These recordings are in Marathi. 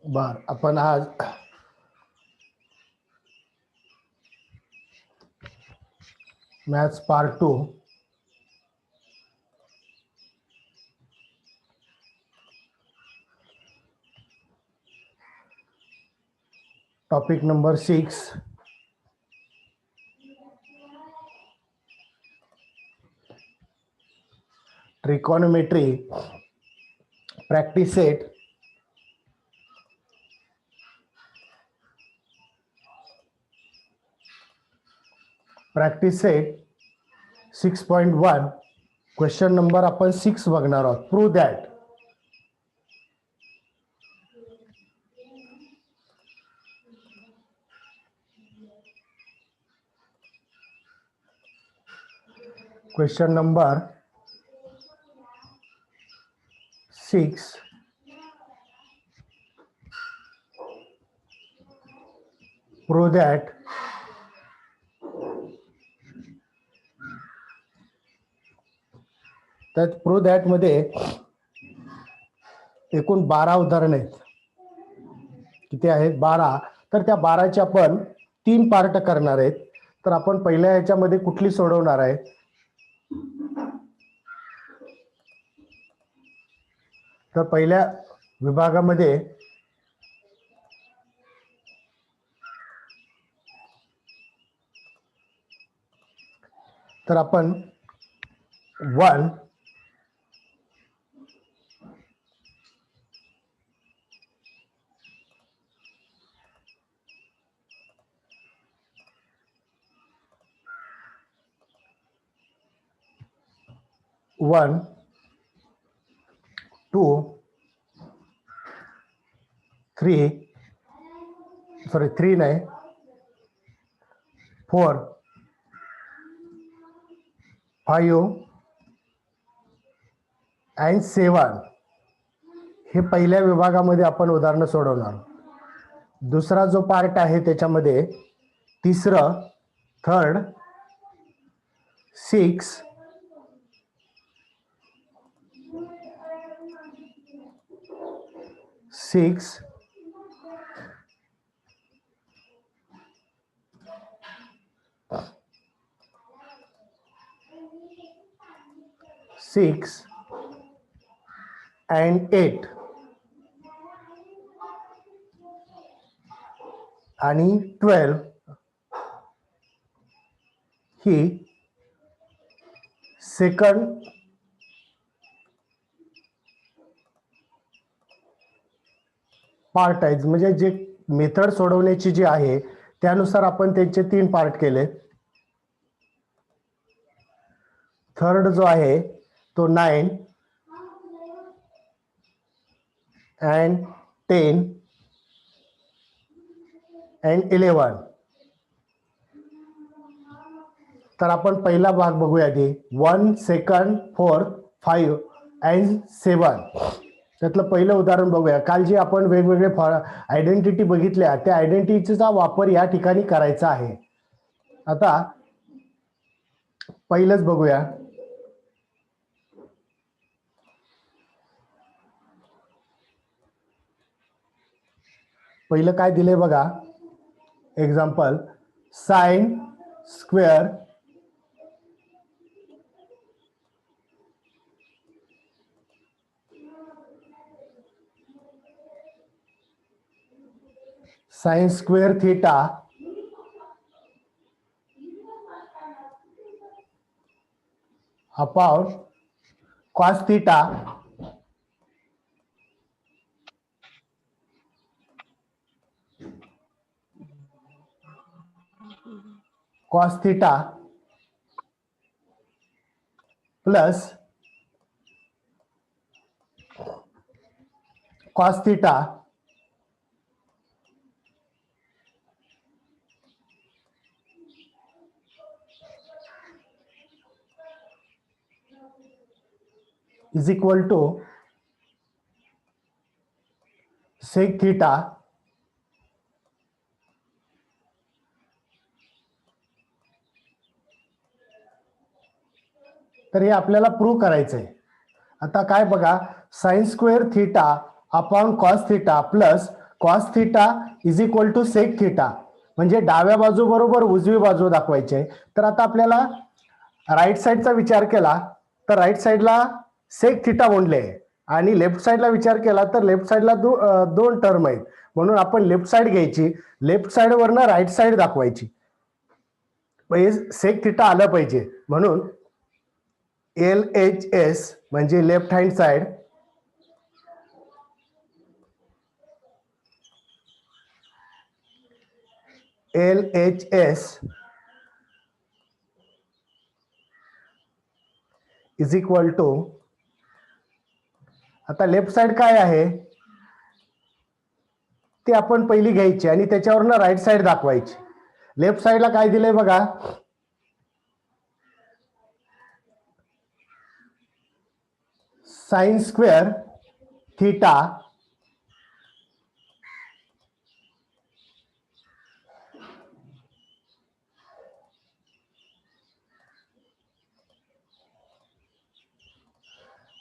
बर, आपण आज maths part 2 topic number 6 trigonometry practice set practice set 6.1 question number आपण 6 बघणार आहोत. Prove that question number 6 prove that त्यात प्रूव्ह दॅट मध्ये एकूण 12 उदाहरण आहेत. किती आहेत? 12. तर त्या 12चे आपण 3 पार्ट करणार आहेत. तर आपण पहिल्या ह्याच्यामध्ये कुठली सोडवणार आहे? तर पहिल्या विभागामध्ये तर आपण 1 1 2 3 नाही 4 5 and 7 हे पहिल्या विभागामध्ये आपण उदाहरणं सोडवणार. दुसरा जो पार्ट आहे त्याच्यामध्ये तिसरं, थर्ड, 6 and 8 आणि 12 ही सेकंड पार्ट आहे. म्हणजे जे मेथड सोडवण्याची जी आहे त्यानुसार आपण त्यांचे 3 पार्ट केले. थर्ड जो आहे तो 9 and 10 and 11. तर आपण पहिला भाग बघूया आधी. 1 सेकंड 4 5 and 7 त्यातलं पहिलं उदाहरण बघूया. काल जे आपण वेगवेगळे आयडेंटिटी बघितल्या त्या आयडेंटिटीचा वापर या ठिकाणी करायचा आहे. आता पहिलंच बघूया. पहिलं काय दिलंय बघा. Example sine square theta upon cos theta plus cos theta is equal to sec theta तर हे आपल्याला प्रूव्ह करायचंय. आता काय बघा, sine square theta upon cos theta plus cos theta is equal to sec theta, म्हणजे डाव्या बाजू बरोबर उजवी बाजू दाखवायची आहे. तर आता आपल्याला राईट साईडचा विचार केला तर राईट साईडला सेक थीटा म्हणले आणि लेफ्ट साईडला विचार केला तर लेफ्ट साईडला दोन टर्म आहेत, म्हणून आपण लेफ्ट साईड घ्यायची, लेफ्ट साईडवरनं राईट साईड दाखवायची. सेक थीटा आलं पाहिजे, म्हणून LHS म्हणजे left hand side LHS is equal to, आता लेफ्ट साइड काय आहे ते आपण पहिली घ्यायची आणि त्याच्यावरनं राईट साइड दाखवायची. लेफ्ट साइडला काय दिलंय बघा, sine square theta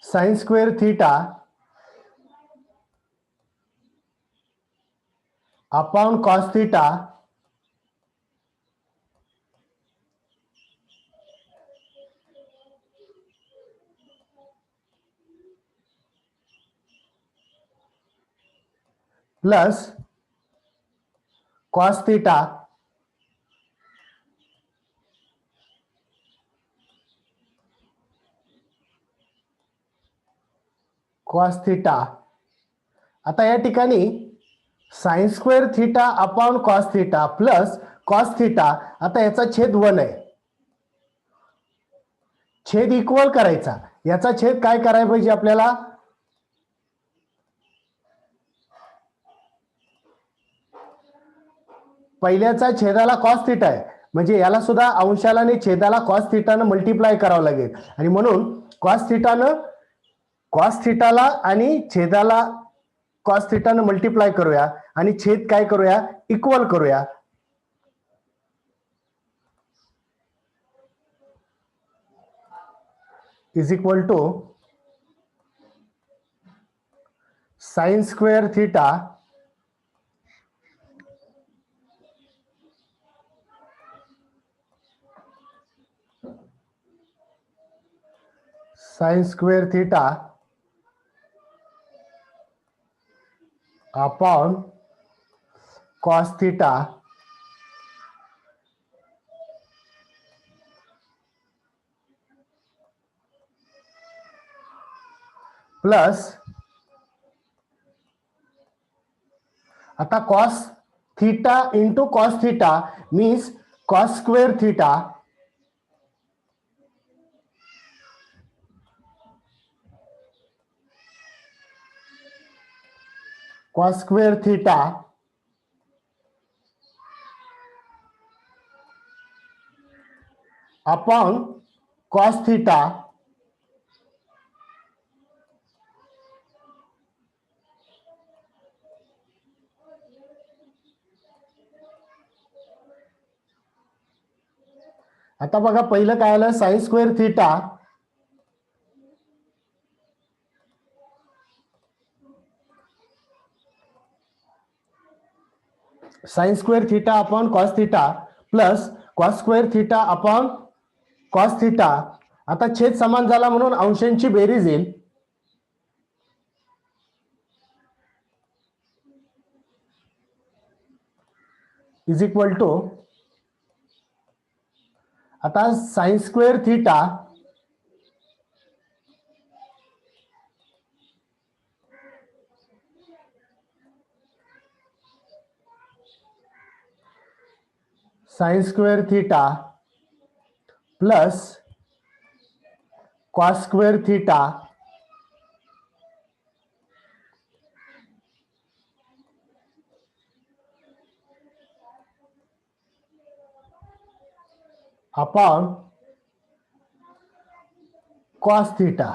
sine square theta upon cos theta plus cos theta cos theta. आता या ठिकाणी sign square theta upon cos theta plus cos theta, आता याचा छेद 1 आहे, छेद इक्वल करायचा. याचा छेद काय करायला पाहिजे आपल्याला, पहिल्याचा छेदाला कॉस थीटा आहे, म्हणजे याला सुद्धा अंशाला आणि छेदाला कॉस थीटानं मल्टिप्लाय करावं लागेल, आणि म्हणून कॉस थीटानं कॉस थीटाला आणि छेदाला कॉस थीटानं मल्टिप्लाय करूया आणि छेद काय करूया, इक्वल करूया. Is equal to sine square theta sine square theta upon cos theta plus, आता cos theta into cos theta means cos square theta cos square theta upon cos theta आता बघा पहिलं काय आलं, sine square theta sine square theta upon cos theta plus cos square theta upon cos theta. आता छेद समान झाला म्हणून अंशांची बेरीज येईल, इज इक्वल टू, आता sine square theta sine square theta plus cos square theta upon cos theta.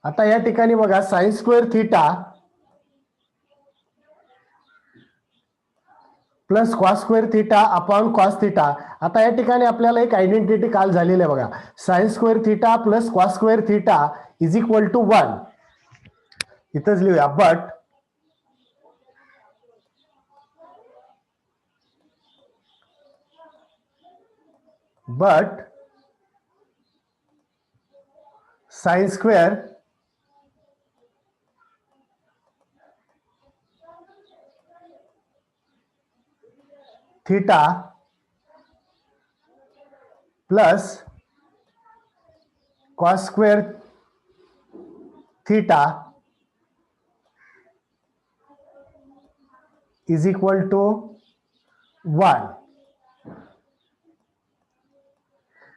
आता या ठिकाणी बघा sine square theta plus cos square theta upon cos theta. आता या ठिकाणी आपल्याला एक आयडेंटिटी काल झालेली आहे बघा, sine square theta plus cos square theta is equal to 1. इथंच लिहूया, but sine square theta plus cos square theta is equal to 1.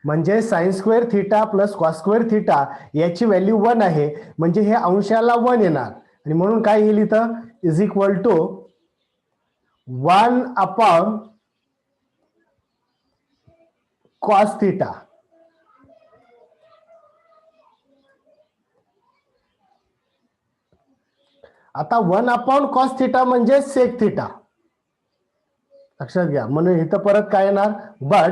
म्हणजे sine square theta plus cos square theta याची व्हॅल्यू 1 आहे, म्हणजे हे अंशाला 1 येणार आणि म्हणून काय येईल इथं, is equal to 1 upon cos theta. आता 1 अपॉन कॉस थीटा म्हणजे सेक थीटा, लक्षात घ्या. म्हणून इथं परत काय येणार, but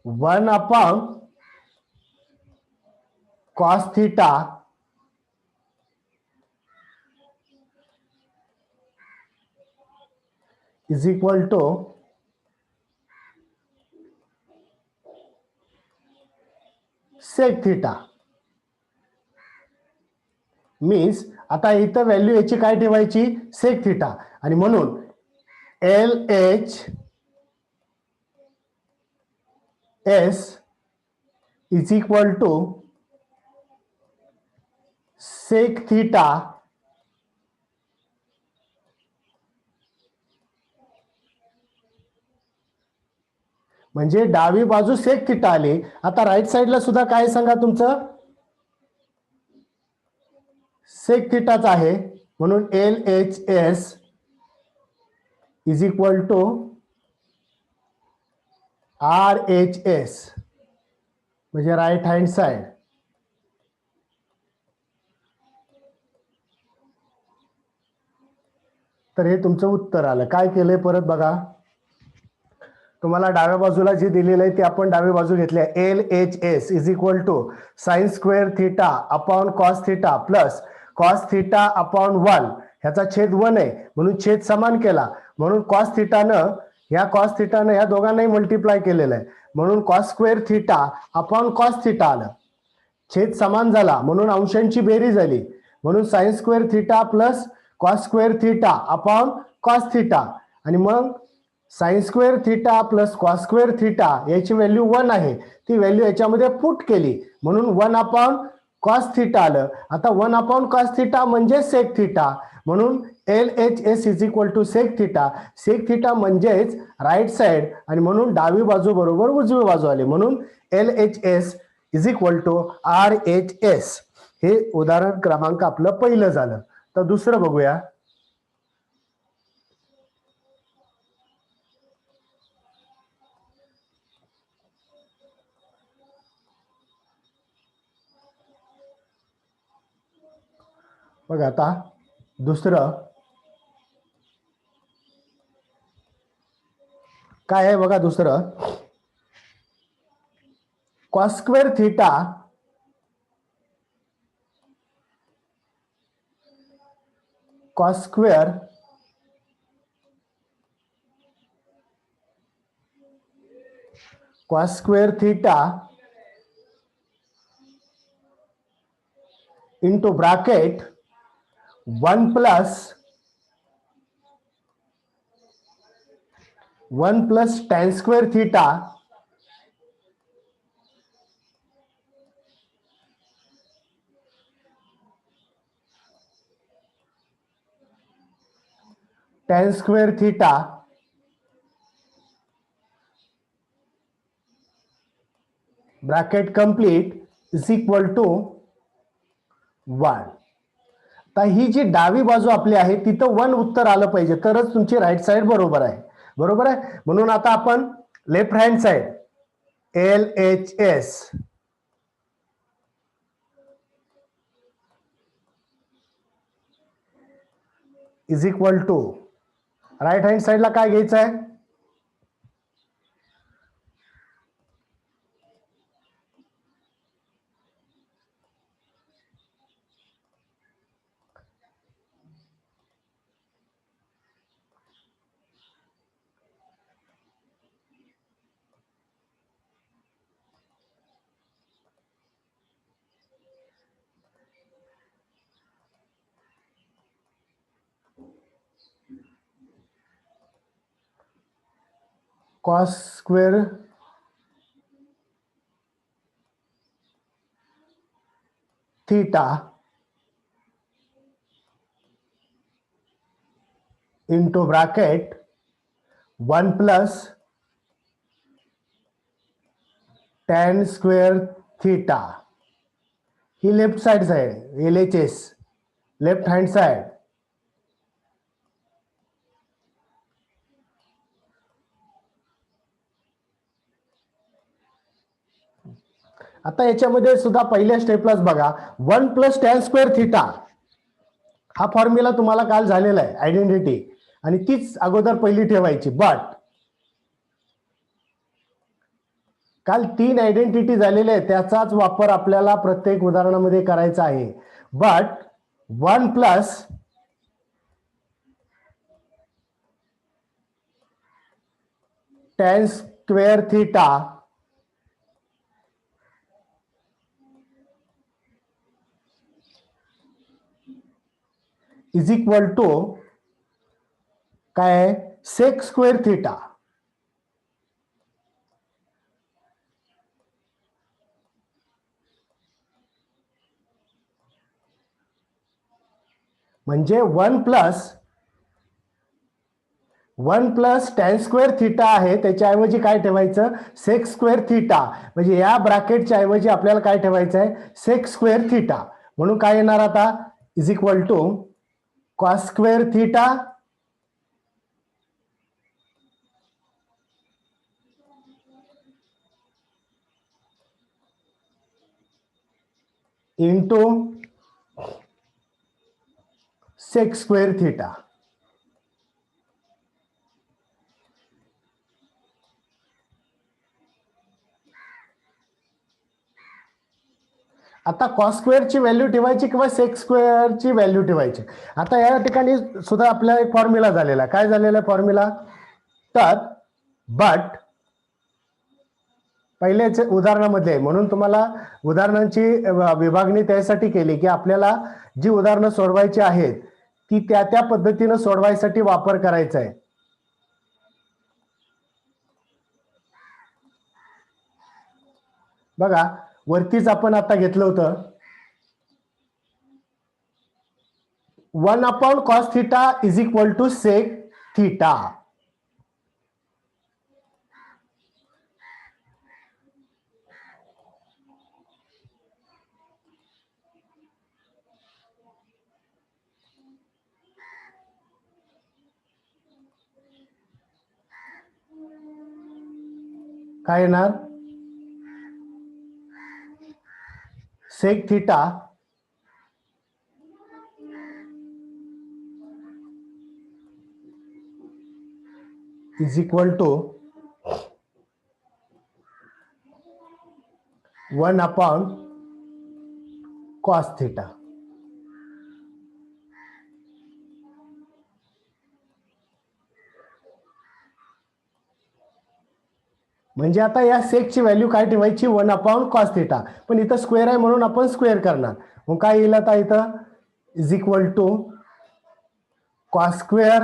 one upon cos theta is equal to sec theta. Means आता इथं व्हॅल्यू याची काय ठेवायची, सेक थीटा, आणि म्हणून LHS is equal to sec theta म्हणजे डावी बाजू सेक थीटा आली. आता राईट साइडला सुद्धा काय सांगा, तुमचं सेक थीटाच आहे, म्हणून LHS is equal to RHS म्हणजे राईट हँड साइड. तर हे तुमचं उत्तर आलं. काय केलंय परत बघा, तुम्हाला डाव्या बाजूला जे दिलेलं आहे ते आपण डावी बाजू घेतली आहे. LHS is equal to sine square theta upon cos theta plus cos theta upon 1, ह्याचा छेद 1 आहे म्हणून छेद समान केला, म्हणून कॉस थिटानं ह्या दोघांनाही मल्टिप्लाय केलेलं आहे, म्हणून cos square theta upon cos theta आलं. छेद समान झाला म्हणून अंशांची बेरीज झाली, म्हणून sign square theta plus cos square theta upon cos theta, आणि मग sign square theta plus cos square theta याची व्हॅल्यू 1 आहे, ती व्हॅल्यू याच्यामध्ये पुट केली म्हणून 1 अपॉन कॉस थिटा आलं. आता 1 अपॉन कॉस थिटा म्हणजे सेक थिटा, म्हणून LHS is equal to sec theta. Sec theta म्हणजेच राईट साइड, आणि म्हणून डावी बाजू बरोबर उजवी बाजू आली, म्हणून LHS is equal to RHS. हे उदाहरण क्रमांक आपलं पहिलं झालं. तर दुसरं बघूया. बघा आता दुसरं काय आहे बघा, दुसरं cos square theta cos square theta into bracket 1 plus tan square theta tan square theta bracket complete is equal to 1. तर ही जी डावी बाजू आपली आहे तिथं 1 उत्तर आलं पाहिजे, तरच तुमची राईट साइड बरोबर आहे. बरोबर आहे, म्हणून आता आपण left hand side LHS is equal to right hand साइडला काय घ्यायचं आहे? Cos square theta into bracket 1 plus tan square theta. ही लेफ्ट साइड आहे, LHS लेफ्ट हँड साइड. आता याच्यामध्ये सुद्धा पहिल्या स्टेपलाच बघा 1 प्लस tan स्क्वेअर थीटा हा फॉर्म्युला तुम्हाला काल झालेला आहे आयडेंटिटी, आणि तीच अगोदर पहिली ठेवायची. बट काल 3 आयडेंटिटी झालेल्या आहेत, त्याचाच वापर आपल्याला प्रत्येक उदाहरणामध्ये करायचा आहे. But 1 plus tan square theta is equal to काय? Sec square theta. म्हणजे 1 प्लस tan स्क्वेअर थीटा आहे, त्याच्याऐवजी काय ठेवायचं? Sec square theta. म्हणजे या ब्रॅकेटच्या ऐवजी आपल्याला काय ठेवायचं आहे? Sec square theta. म्हणून काय येणार आता? Is equal to cos square theta into sec square theta. आता कॉस स्क्वेअरची व्हॅल्यू ठेवायची किंवा सेक स्क्वेअरची व्हॅल्यू ठेवायची. आता या ठिकाणी सुद्धा आपला एक फॉर्म्युला झालेला. काय झालेला फॉर्म्युला? तर बट पहिल्याच उदाहरणामध्ये, म्हणून तुम्हाला उदाहरणांची विभागणी त्यासाठी केली की आपल्याला जी उदाहरणं सोडवायची आहेत ती त्या त्या पद्धतीनं सोडवायसाठी वापर करायचा आहे. बघा वरतीच आपण आता घेतलं होतं 1/cos theta is equal to sec theta. काय येणार? Sec theta is equal to 1/cos theta. म्हणजे आता या सेकची व्हॅल्यू काय ठेवायची? 1/cos theta. पण इथं स्क्वेअर आहे म्हणून आपण स्क्वेअर करणार. मग काय येईल आता इथं? Is equal to cos square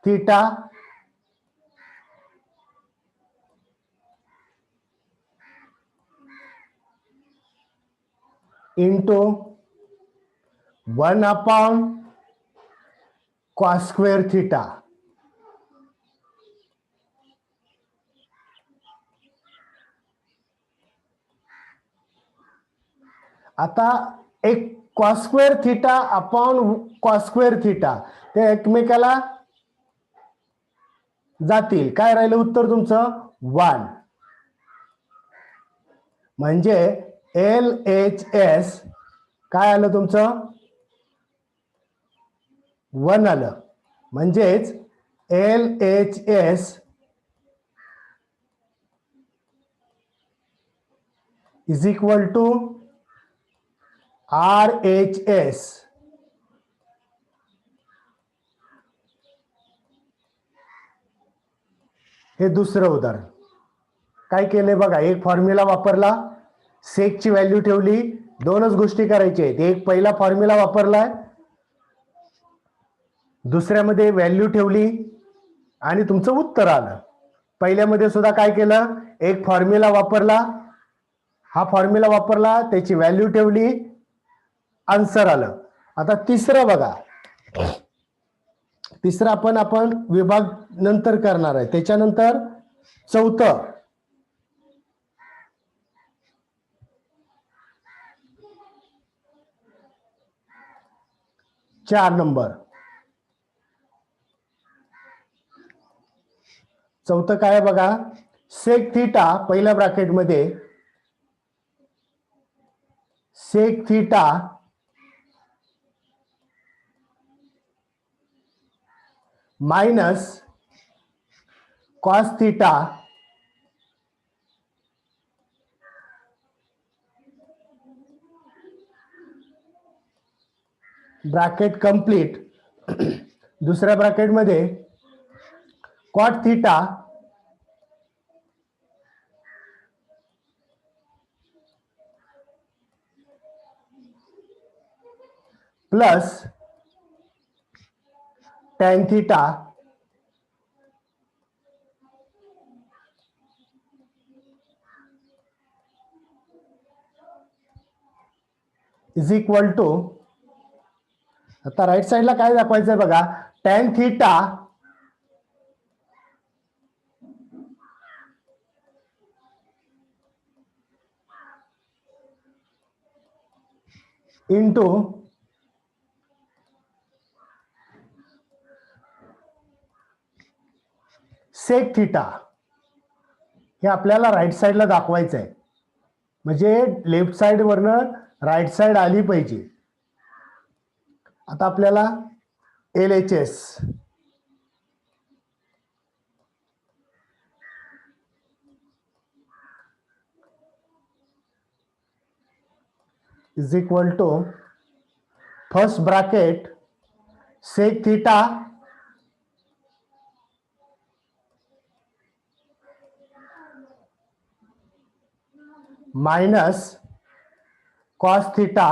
theta into 1/cos square theta. आता एक cos square theta upon cos square theta ते एकमेकाला जातील. काय राहिलं उत्तर तुमचं 1. म्हणजे LHS काय आलं तुमचं 1 आलं. म्हणजेच LHS is equal to RHS. हे दुसरं उदाहरण. काय केलंय बघा, एक फॉर्म्युला वापरला, सेकची व्हॅल्यू ठेवली. दोनच गोष्टी करायच्या आहेत. एक पहिला फॉर्म्युला वापरलाय, दुसऱ्यामध्ये व्हॅल्यू ठेवली आणि तुमचं उत्तर आलं. पहिल्यामध्ये सुद्धा काय केलं, एक फॉर्म्युला वापरला, हा फॉर्म्युला वापरला, त्याची व्हॅल्यू ठेवली, आन्सर आलं. आता तिसरं बघा, तिसरं आपण विभाग नंतर करणार आहे. त्याच्यानंतर चौथं 4 नंबर. चौथं काय बघा, सेक थीटा पहिल्या ब्रॅकेटमध्ये sec theta minus cos theta bracket complete. दुसऱ्या ब्रॅकेटमध्ये cot theta plus tan theta is equal to, आता राईट साइडला काय दाखवायचंय बघा, tan theta into sec theta. हे आपल्याला राईट साइडला दाखवायचं आहे. म्हणजे लेफ्ट साइड वरनं राईट साइड आली पाहिजे. आता आपल्याला LHS is equal to first bracket sec theta minus cos theta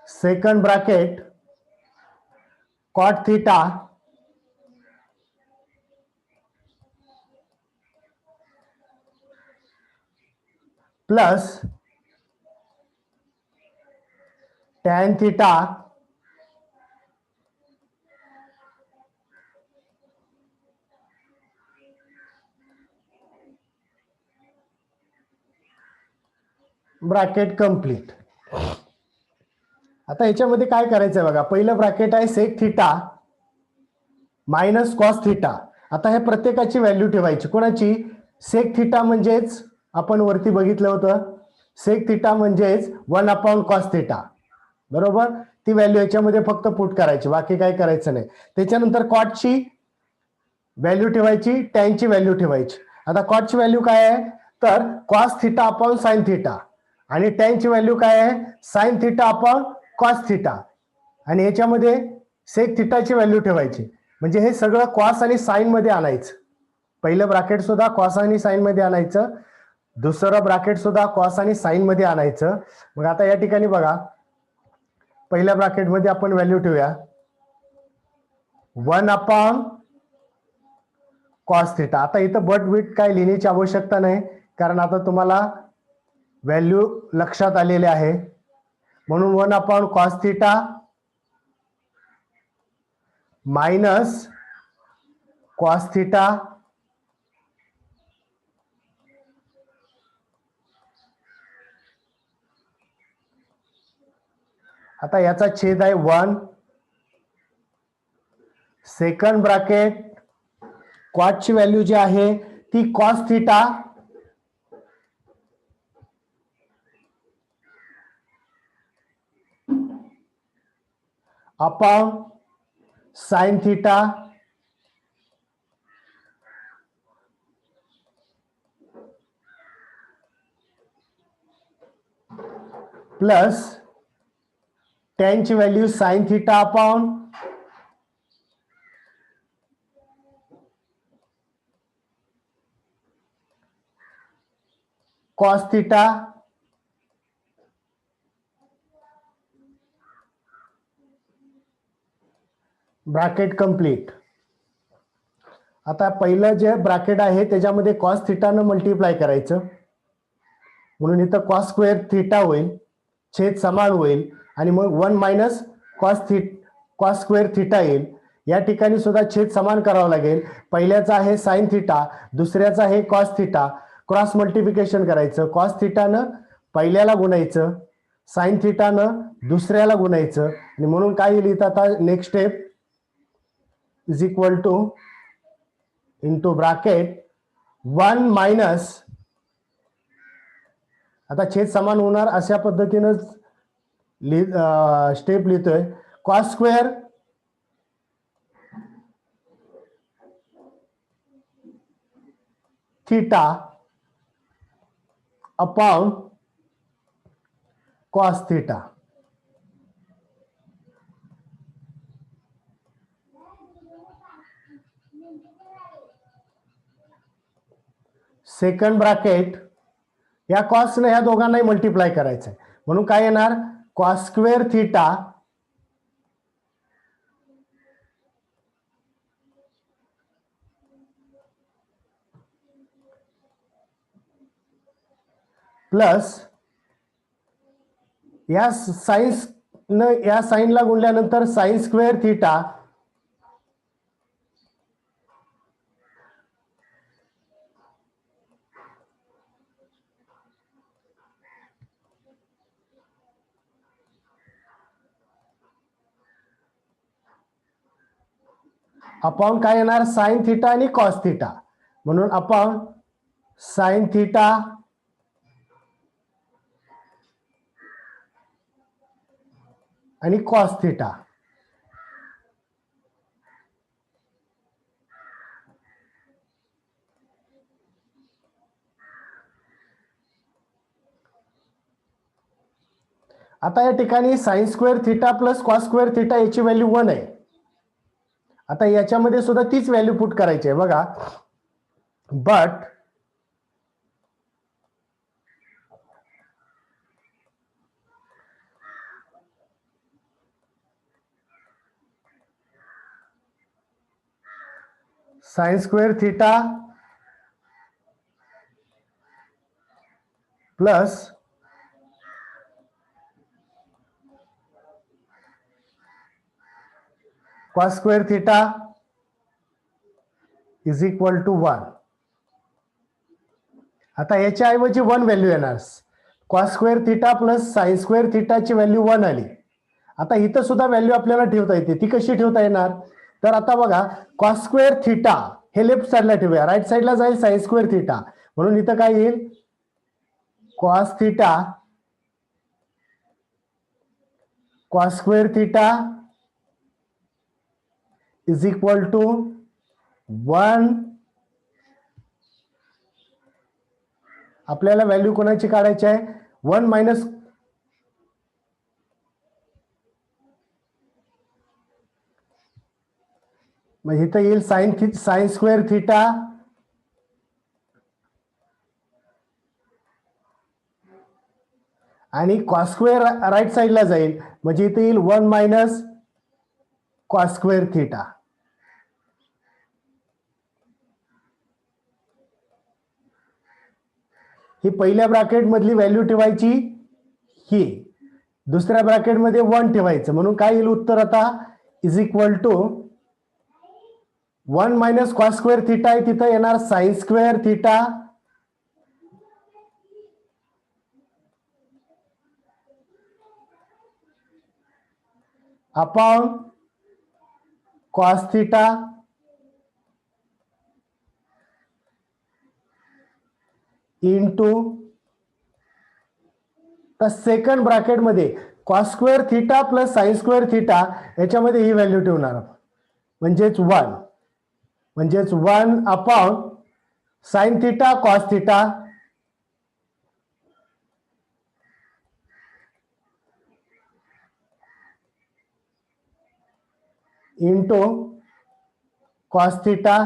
second bracket cot theta plus tan theta bracket complete. आता याच्यामध्ये काय करायचंय बघा, पहिलं ब्रॅकेट आहे sec theta minus cos theta. आता हे प्रत्येकाची व्हॅल्यू ठेवायची. कोणाची, सेक थीटा म्हणजेच आपण वरती बघितलं होतं, सेक थीटा म्हणजेच 1 कॉस थीटा, बरोबर. ती व्हॅल्यू याच्यामध्ये फक्त पुट करायची, बाकी काय करायचं नाही. त्याच्यानंतर कॉटची व्हॅल्यू ठेवायची, टॅनची व्हॅल्यू ठेवायची. आता कॉटची व्हॅल्यू काय आहे, तर cos theta upon sine theta, आणि टॅनची व्हॅल्यू काय आहे, sine theta upon cos theta, आणि याच्यामध्ये सेक थीटाची व्हॅल्यू ठेवायची. म्हणजे हे सगळं कॉस आणि साइन मध्ये आणायचं. पहिलं ब्रॅकेट सुद्धा कॉस आणि साइन मध्ये आणायचं, दुसरं ब्रॅकेट सुद्धा कॉस आणि साइन मध्ये आणायचं. मग आता या ठिकाणी बघा, पहिल्या ब्रॅकेटमध्ये आपण व्हॅल्यू ठेवूया 1 कॉस थीटा. आता इथं बट विट काय लिहिण्याची आवश्यकता नाही, कारण आता तुम्हाला व्हॅल्यू लक्षात आलेले आहे. म्हणून 1 cos theta minus cos theta आता याचा छेद आहे 1, सेकंड ब्रॅकेट कॉसची व्हॅल्यू जी आहे ती cos theta upon sine theta plus tan ची value sine theta upon cos theta bracket complete. आता पहिलं जे ब्रॅकेट आहे त्याच्यामध्ये कॉस थिटानं मल्टिप्लाय करायचं, म्हणून इथं कॉस स्क्वेअर थिटा होईल, छेद समान होईल आणि मग 1 मायनस कॉस स्क्वेअर थिटा येईल. या ठिकाणी सुद्धा छेद समान करावं लागेल. पहिल्याचा आहे साइन थिटा, दुसऱ्याचा आहे कॉस थिटा. क्रॉस मल्टिप्लिकेशन करायचं, कॉस थिटानं पहिल्याला गुणायचं, साइन थिटानं दुसऱ्याला गुणायचं आणि म्हणून काय येईल इथं आता next step is equal two into bracket 1 minus, आता छेद समान होणार अशा पद्धतीनं स्टेप लिहितोय, cos square theta upon cos theta. Second bracket या कॉसने ह्या दोघांनाही मल्टिप्लाय करायचंय, म्हणून काय येणार कॉस स्क्वेअर थीटा प्लस या या साइनला गुणल्यानंतर साइन स्क्वेअर थीटा अपॉन काय येणार साइन थीटा आणि कॉस थीटा, म्हणून अपॉन साइन थीटा आणि कॉस थीटा. आता या ठिकाणी sign square theta plus cos square theta याची व्हॅल्यू 1 आहे. आता याच्यामध्ये सुद्धा तीच व्हॅल्यू पुट करायची आहे बघा, but sine square theta plus cos square theta is equal to 1. आता याच्या ऐवजी 1 व्हॅल्यू येणार, cos square theta plus sine square थीटाची व्हॅल्यू 1 आली. आता इथं सुद्धा व्हॅल्यू आपल्याला ठेवता येते, ती कशी ठेवता येणार, तर आता बघा कॉस स्क्वेअर थीटा हे लेफ्ट साइडला ठेवूया, राईट साइडला जाईल साइन स्क्वेअर थीटा, म्हणून इथं काय येईल cos theta cos square theta is equal to 1. आपल्याला व्हॅल्यू कोणाची काढायची आहे 1 मायनस म्हणजे इथं येईल साइन स्क्वेअर थीटा आणि कॉस स्क्वेअर राईट साइडला जाईल, म्हणजे इथे येईल 1 मायनस कॉस स्क्वेअर थीटा. ही पहिल्या ब्रॅकेट मधली व्हॅल्यू ठेवायची, ही दुसऱ्या ब्रॅकेट मध्ये 1 ठेवायचं, म्हणून काय येईल उत्तर आता is equal to 1 minus cos square theta आहे, तिथं येणार sine square theta upon cos theta into तर सेकंड ब्रॅकेटमध्ये cos square theta plus sine square theta याच्यामध्ये ही व्हॅल्यू ठेवणार म्हणजेच 1 म्हणजेच 1 upon sine theta cos theta into cos theta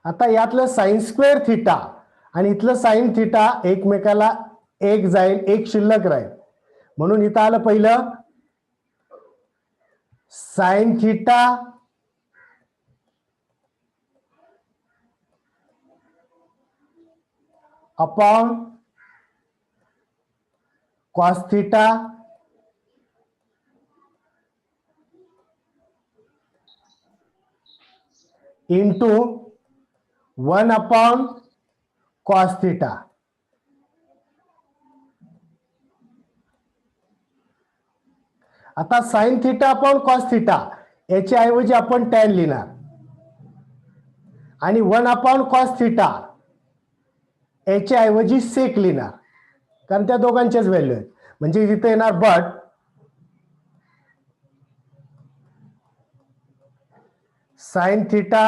आता यातलं साइन स्क्वेअर थिटा आणि इथलं साइन थिटा एकमेकाला एक जाईल एक शिल्लक राहील म्हणून इथं आलं पहिलं sine theta upon cos theta into 1 upon cos theta आता sine theta upon cos theta याच्या ऐवजी आपण टॅन लिहिणार आणि 1 अपॉन कॉस थिटा याच्या ऐवजी सेक लिहिणार कारण त्या दोघांच्याच व्हॅल्यू आहेत म्हणजे इथे येणार but sine theta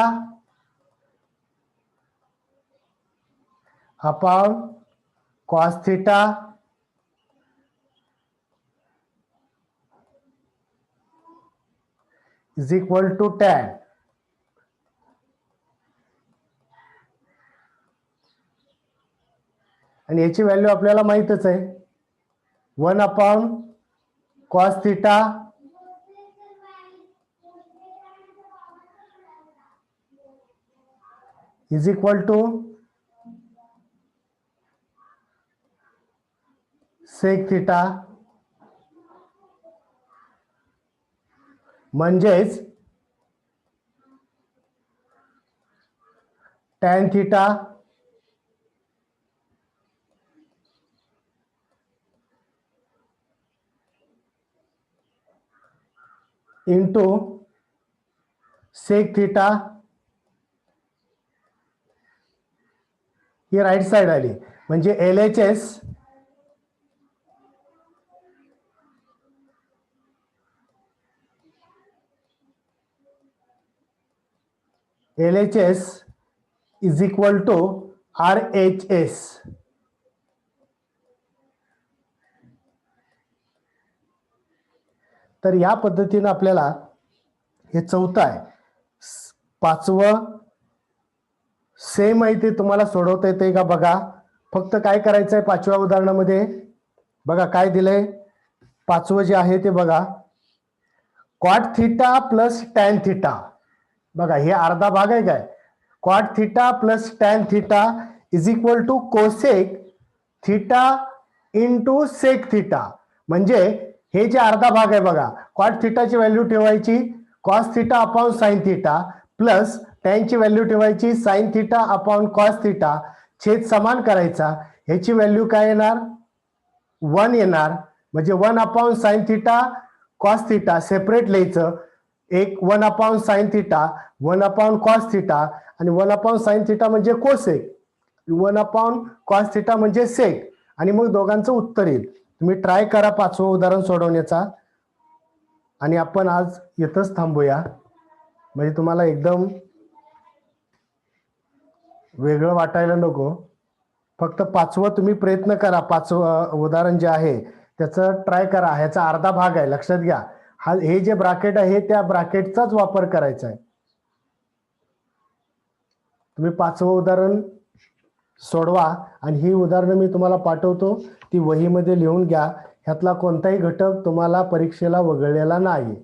upon cos theta is equal to tan आणि याची व्हॅल्यू आपल्याला माहितच आहे 1 upon cos theta is equal to sec theta म्हणजेच tan theta into sec theta ही राईट साइड आली म्हणजे LHS is equal to RHS तर या पद्धतीने आपल्याला हे चौथं आहे पाचवं सेम आहे ते तुम्हाला सोडवता येते का बघा फक्त काय करायचं आहे पाचव्या उदाहरणामध्ये बघा काय दिलंय पाचवं जे आहे ते बघा cot theta plus tan theta बघा हे अर्धा भाग आहे काय cot theta plus tan theta is equal to cosec theta into sec theta म्हणजे हे जे अर्धा भाग आहे बघा कॉट थिटाची व्हॅल्यू ठेवायची cos theta upon sine theta plus टॅनची व्हॅल्यू ठेवायची sine theta upon cos theta छेद समान करायचा ह्याची व्हॅल्यू काय येणार 1 येणार म्हणजे 1 upon sine theta cos theta separate लिहायचं एक 1 upon sine theta 1 upon cos theta आणि 1 अपॉन साइन थिटा म्हणजे कोसेक 1 अपॉन कॉस थिटा म्हणजे सेक आणि मग दोघांचं उत्तर येईल तुम्ही ट्राय करा पाचवं उदाहरण सोडवण्याचा आणि आपण आज इथंच थांबूया म्हणजे तुम्हाला एकदम वेगळं वाटायला नको फक्त पाचवं तुम्ही प्रयत्न करा पाचवं उदाहरण जे आहे त्याचं ट्राय करा ह्याचा अर्धा भाग आहे लक्षात घ्या हा हे जे ब्रॅकेट आहे त्या ब्रॅकेटचाच वापर करायचा आहे तुम्ही पाचवं उदाहरण सोडवा आणि ही उदाहरणं मी तुम्हाला पाठवतो ती वहीमध्ये लिहून घ्या ह्यातला कोणताही घटक तुम्हाला परीक्षेला वगळलेला नाही